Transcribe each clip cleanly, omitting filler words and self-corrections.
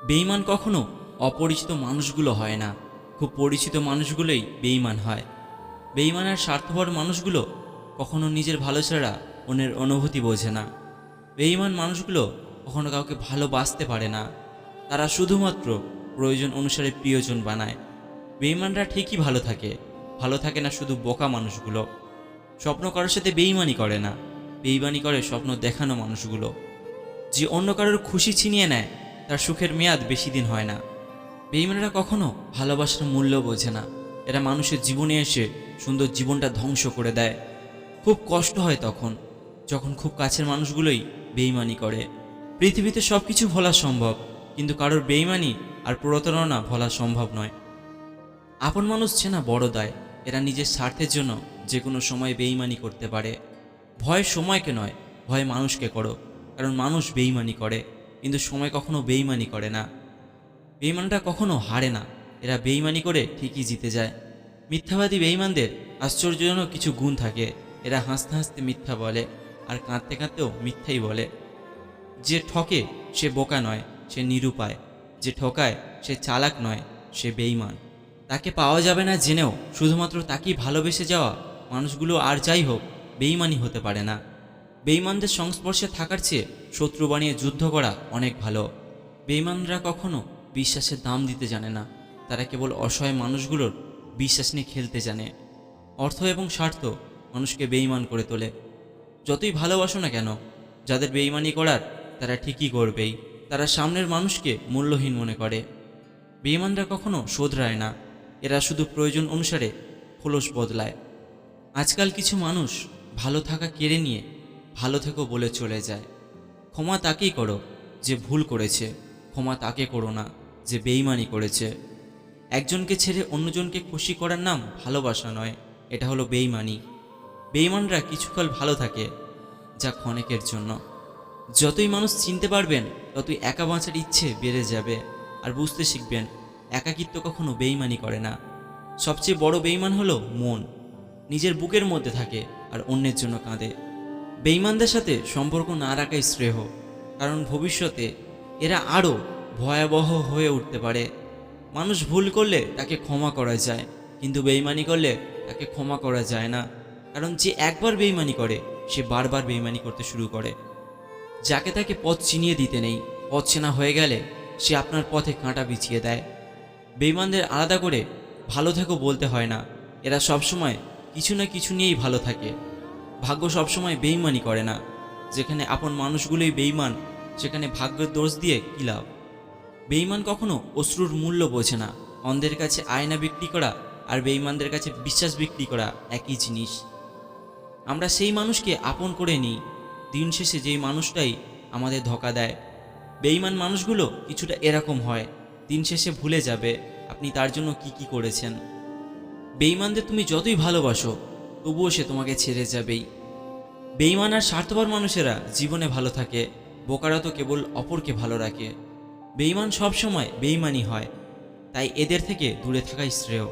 বেঈমান কখনো অপরিচিত মানুষগুলো হয় না, খুব পরিচিত মানুষগুলোই বেঈমান হয়। বেঈমান আর স্বার্থপর মানুষগুলো কখনো নিজের ভালো ছাড়া অন্যের অনুভূতি বোঝে না। বেঈমান মানুষগুলো কখনো কাউকে ভালোবাসতে পারে না, তারা শুধুমাত্র প্রয়োজন অনুসারে প্রিয়জন বানায়। বেঈমানরা ঠিকই ভালো থাকে না শুধু বোকা মানুষগুলো। স্বপ্ন কারোর সাথে বেঈমানি করে না, বেঈমানি করে স্বপ্ন দেখানো মানুষগুলো। যে অন্য কারোর খুশি ছিনিয়ে নেয় তার সুখের মেয়াদ বেশি দিন হয় না। বেঈমানেরা কখনো ভালোবাসার মূল্য বোঝে না, এরা মানুষের জীবনে এসে সুন্দর জীবনটা ধ্বংস করে দেয়। খুব কষ্ট হয় যখন খুব কাছের মানুষগুলোই বেঈমানি করে। পৃথিবীতে সব কিছু ভোলা সম্ভব, কিন্তু কারোর বেঈমানি আর প্রতারণা ভোলা সম্ভব নয়। আপন মানুষ চেনা বড় দায়, এরা নিজের স্বার্থের জন্য যে কোনো সময় বেঈমানি করতে পারে। ভয় সময়কে নয়, ভয় মানুষকে করো, কারণ মানুষ বেঈমানি করে কিন্তু সময় কখনো বেঈমানি করে না। বেঈমানরা কখনো হারে না, এরা বেঈমানি করে ঠিকই জিতে যায়। মিথ্যাবাদী বেঈমানদের আশ্চর্যজনক কিছু গুণ থাকে। এরা হাসতে হাসতে মিথ্যা বলে আর কাঁদতে কাঁদতেও মিথ্যাই বলে। যে ঠকে সে বোকা নয়, সে নিরুপায়। যে ঠকায় সে চালাক নয়, সে বেঈমান। তাকে পাওয়া যাবে না জেনেও শুধুমাত্র তাকেই ভালোবেসে যাওয়া মানুষগুলো আর যাই হোক বেঈমানি হতে পারে না। বেঈমানদের সংস্পর্শে থাকার চেয়ে শত্রু বানিয়ে যুদ্ধ করা অনেক ভালো। বেঈমানরা কখনো বিশ্বাসের দাম দিতে জানে না, তারা কেবল অসহায় মানুষগুলোর বিশ্বাস নিয়ে খেলতে জানে। অর্থ এবং স্বার্থ মানুষকে বেঈমান করে তোলে। যতই ভালোবাসো না কেন, যাদের বেঈমানি করার তারা ঠিকই করবেই। তারা সামনের মানুষকে মূল্যহীন মনে করে। বেঈমানরা কখনো শোধরায় না, এরা শুধু প্রয়োজন অনুসারে খোলস বদলায়। আজকাল কিছু মানুষ ভালো থাকা কেড়ে নিয়ে ভালো থেকো বলে চলে যায়। ক্ষমা তাকেই করো যে ভুল করেছে, ক্ষমা তাকে করো না যে বেঈমানি করেছে। একজনকে ছেড়ে অন্যজনকে খুশি করার নাম ভালোবাসা নয়, এটা হলো বেঈমানি। বেঈমানরা কিছুকাল ভালো থাকে, যা ক্ষণিকের জন্য। যতই মানুষ চিনতে পারবেন ততই একা বাঁচার ইচ্ছে বেড়ে যাবে। আর বুঝতে শিখবেন একাকিত্ব কখনো বেঈমানি করে না। সবচেয়ে বড় বেঈমান হলো মন, নিজের বুকের মধ্যে থাকে আর অন্যের জন্য কাঁদে। বেঈমানদের সাথে সম্পর্ক না রাখাই শ্রেয়, কারণ ভবিষ্যতে এরা আরও ভয়াবহ হয়ে উঠতে পারে। মানুষ ভুল করলে তাকে ক্ষমা করা যায়, কিন্তু বেঈমানি করলে তাকে ক্ষমা করা যায় না। কারণ যে একবার বেঈমানি করে সে বারবার বেঈমানি করতে শুরু করে। যাকে তাকে পথ চিনিয়ে দিতে নেই, পথ চেনা হয়ে গেলে সে আপনার পথে কাঁটা বিছিয়ে দেয়। বেঈমানদের আলাদা করে ভালো থেকো বলতে হয় না, এরা সবসময় কিছু না কিছু নিয়েই ভালো থাকে। ভাগ্য সবসময় বেঈমানি করে না। যেখানে আপন মানুষগুলোই বেঈমান, সেখানে ভাগ্যের দোষ দিয়ে কী লাভ। বেঈমান কখনো অশ্রুর মূল্য বোঝে না। অন্ধের কাছে আয়না বিক্রি করা আর বেঈমানদের কাছে বিশ্বাস বিক্রি করা একই জিনিস। আমরা সেই মানুষকে আপন করে নিই, দিন শেষে যেই মানুষটাই আমাদের ধোঁকা দেয়। বেঈমান মানুষগুলো কিছুটা এরকম হয়, দিন শেষে ভুলে যাবে আপনি তার জন্য কি কি করেছেন। বেঈমানদের তুমি যতই ভালোবাসো তবুও সে তোমাকে ছেড়ে যাবেই। বেঈমান আর স্বার্থপর মানুষেরা জীবনে ভালো থাকে, বোকারা তো কেবল অপরকে ভালো রাখে। বেঈমান সবসময় বেঈমানি হয়, তাই এদের থেকে দূরে থাকাই শ্রেয়।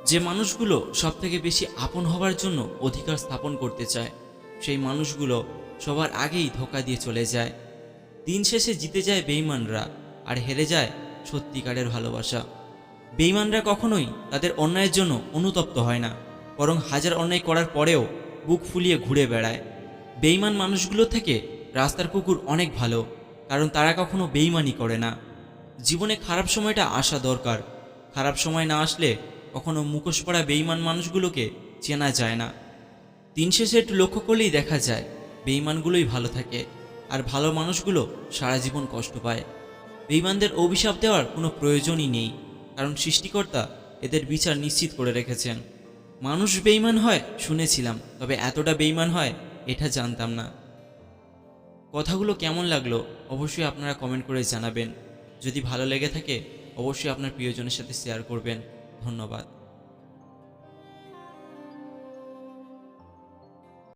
যে মানুষগুলো সব থেকে বেশি আপন হবার জন্য অধিকার স্থাপন করতে চায়, সেই মানুষগুলো সবার আগেই ধোঁকা দিয়ে চলে যায়। দিন শেষে জিতে যায় বেঈমানরা, আর হেরে যায় সত্যিকারের ভালোবাসা। বেঈমানরা কখনোই তাদের অন্যায়ের জন্য অনুতপ্ত হয় না, বরং হাজার অন্যায় করার পরেও বুক ফুলিয়ে ঘুরে বেড়ায়। বেঈমান মানুষগুলো থেকে রাস্তার কুকুর অনেক ভালো, কারণ তারা কখনো বেঈমানি করে না। জীবনে খারাপ সময়টা আসা দরকার, খারাপ সময় না আসলে কখনো মুখোশ পরা বেঈমান মানুষগুলোকে চেনা যায় না। দিন শেষে একটু লক্ষ্য করলেই দেখা যায় বেঈমানগুলোই ভালো থাকে, আর ভালো মানুষগুলো সারা জীবন কষ্ট পায়। বেঈমানদের অভিশাপ দেওয়ার কোনো প্রয়োজনই নেই, কারণ সৃষ্টিকর্তা এদের বিচার নিশ্চিত করে রেখেছেন। মানুষ বেঈমান হয় শুনেছিলাম, তবে এতটা বেঈমান হয় এটা জানতাম না। কথাগুলো কেমন লাগলো অবশ্যই আপনারা কমেন্ট করে জানাবেন। যদি ভালো লেগে থাকে অবশ্যই আপনার প্রিয়জনের সাথে শেয়ার করবেন। ধন্যবাদ।